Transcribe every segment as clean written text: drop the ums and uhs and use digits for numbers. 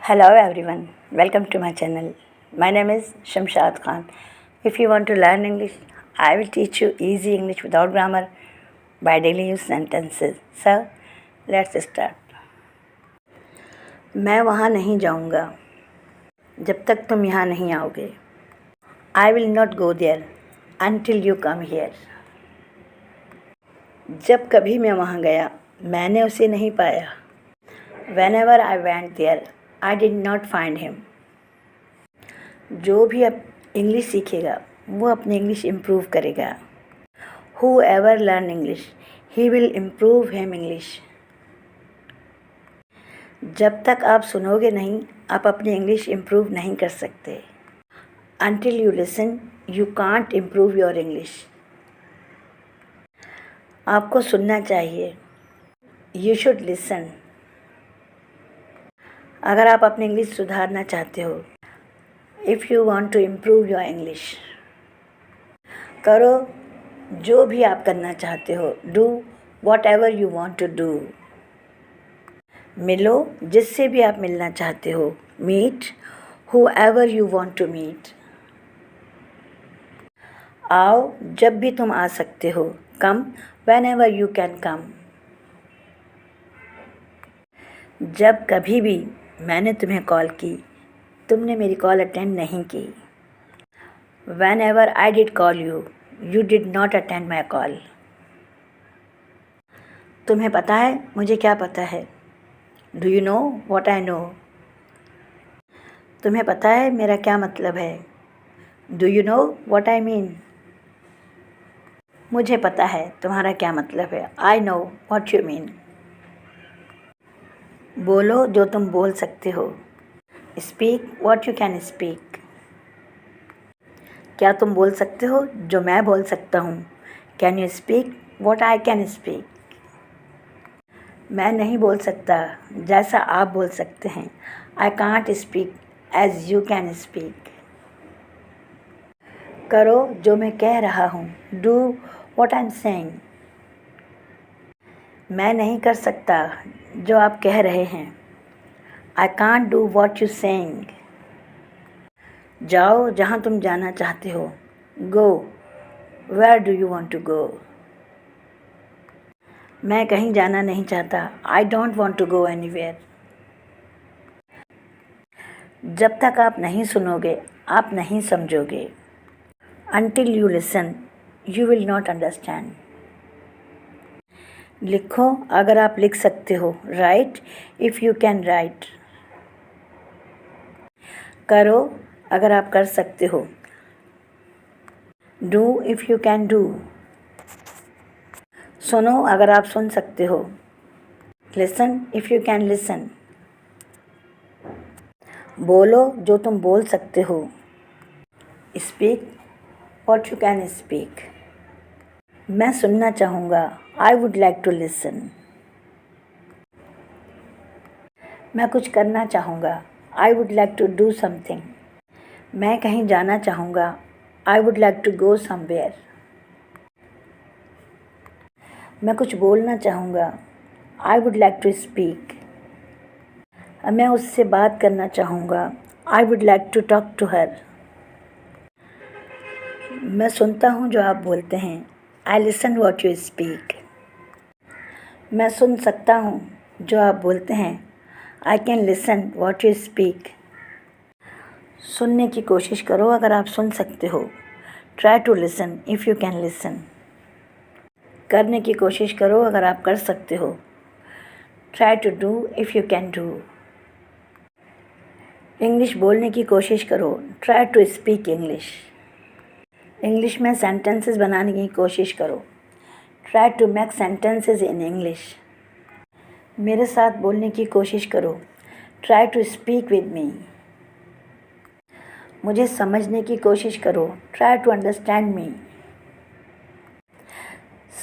Hello everyone, welcome to my channel. My name is Shamshad Khan. If you want to learn English, I will teach you easy English without grammar by daily use sentences. So, let's start. मैं वहाँ नहीं जाऊँगा जब तक तुम यहाँ नहीं आओगे. I will not go there until you come here. जब कभी मैं वहाँ गया मैंने उसे नहीं पाया. Whenever I went there, I did not find him. जो भी अब इंग्लिश सीखेगा वो अपनी इंग्लिश इम्प्रूव करेगा. Whoever learn English, he will improve him English. जब तक आप सुनोगे नहीं आप अपनी इंग्लिश इम्प्रूव नहीं कर सकते. Until you listen, you can't improve your English. आपको सुनना चाहिए. You should listen. अगर आप अपनी इंग्लिश सुधारना चाहते हो, if you want to improve your English, करो जो भी आप करना चाहते हो. Do whatever you want to do. मिलो जिससे भी आप मिलना चाहते हो. Meet whoever you want to meet. आओ जब भी तुम आ सकते हो. Come whenever you can come. जब कभी भी मैंने तुम्हें कॉल की तुमने मेरी कॉल अटेंड नहीं की. Whenever I did call you, you did not attend my call. तुम्हें पता है मुझे क्या पता है. Do you know what I know? तुम्हें पता है मेरा क्या मतलब है. Do you know what I mean? मुझे पता है तुम्हारा क्या मतलब है. I know what you mean. बोलो जो तुम बोल सकते हो. Speak what you can speak. क्या तुम बोल सकते हो जो मैं बोल सकता हूँ. Can you speak what I can speak? मैं नहीं बोल सकता जैसा आप बोल सकते हैं. I can't speak as you can speak. करो जो मैं कह रहा हूँ. Do what I'm saying. मैं नहीं कर सकता जो आप कह रहे हैं. I can't do what you're saying. जाओ जहाँ तुम जाना चाहते हो. Go where do you want to go. मैं कहीं जाना नहीं चाहता. I don't want to go anywhere. जब तक आप नहीं सुनोगे आप नहीं समझोगे. Until you listen, you will not understand. लिखो अगर आप लिख सकते हो. Write if you can write. करो अगर आप कर सकते हो. Do if you can do. सुनो अगर आप सुन सकते हो. Listen if you can listen. बोलो जो तुम बोल सकते हो. Speak what you can speak. मैं सुनना चाहूँगा. I would like to listen. मैं कुछ करना चाहूँगा. I would like to do something. मैं कहीं जाना चाहूँगा. I would like to go somewhere. मैं कुछ बोलना चाहूँगा. I would like to speak. मैं उससे बात करना चाहूँगा. I would like to talk to her. मैं सुनता हूँ जो आप बोलते हैं. I listen what you speak. मैं सुन सकता हूँ जो आप बोलते हैं. I can listen what you speak. सुनने की कोशिश करो अगर आप सुन सकते हो. Try to listen if you can listen. करने की कोशिश करो अगर आप कर सकते हो. Try to do if you can do. English बोलने की कोशिश करो. Try to speak English. English में सेंटेंसेस बनाने की कोशिश करो. Try to make sentences in English. मेरे साथ बोलने की कोशिश करो. Try to speak with me. मुझे समझने की कोशिश करो. Try to understand me.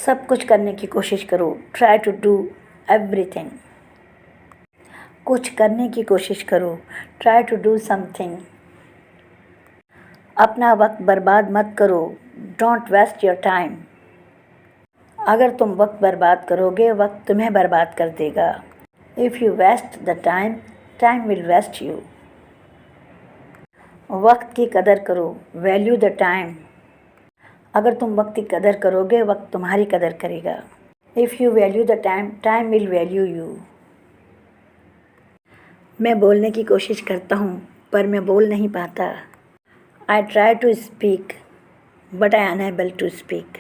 सब कुछ करने की कोशिश करो. Try to do everything. कुछ करने की कोशिश करो. Try to do something. अपना वक्त बर्बाद मत करो. Don't waste your time. अगर तुम वक्त बर्बाद करोगे वक्त तुम्हें बर्बाद कर देगा. If you waste the time, time will rest you. वक्त की कदर करो, वैल्यू द टाइम। अगर तुम वक्त की कदर करोगे, वक्त तुम्हारी कदर करेगा। If you value the time, time will value you. मैं बोलने की कोशिश करता हूँ पर मैं बोल नहीं पाता। I try to speak but I unable to speak.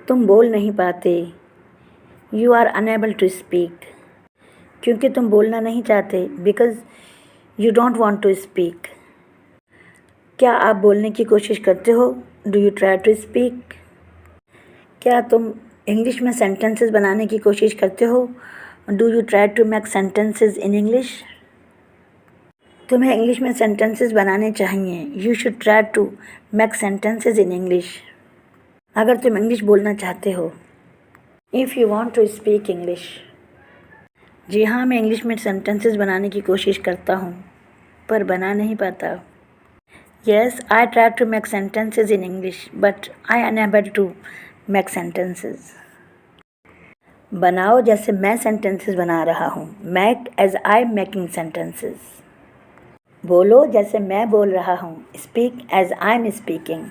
तुम बोल नहीं पाते, you are unable to speak, क्योंकि तुम बोलना नहीं चाहते, because you don't want to speak. क्या आप बोलने की कोशिश करते हो? Do you try to speak? क्या तुम इंग्लिश में सेंटेंसेस बनाने की कोशिश करते हो? Do you try to make sentences in English? तुम्हें इंग्लिश में सेंटेंसेस बनाने चाहिए। You should try to make sentences in English. अगर तुम इंग्लिश बोलना चाहते हो, if you want to speak English. जी हाँ, मैं इंग्लिश में सेंटेंसेस बनाने की कोशिश करता हूँ पर बना नहीं पाता। Yes, I try to make sentences in English, but I am unable to make sentences. बनाओ जैसे मैं सेंटेंसेस बना रहा हूँ। Make as I am making sentences. बोलो जैसे मैं बोल रहा हूँ। Speak as I am speaking.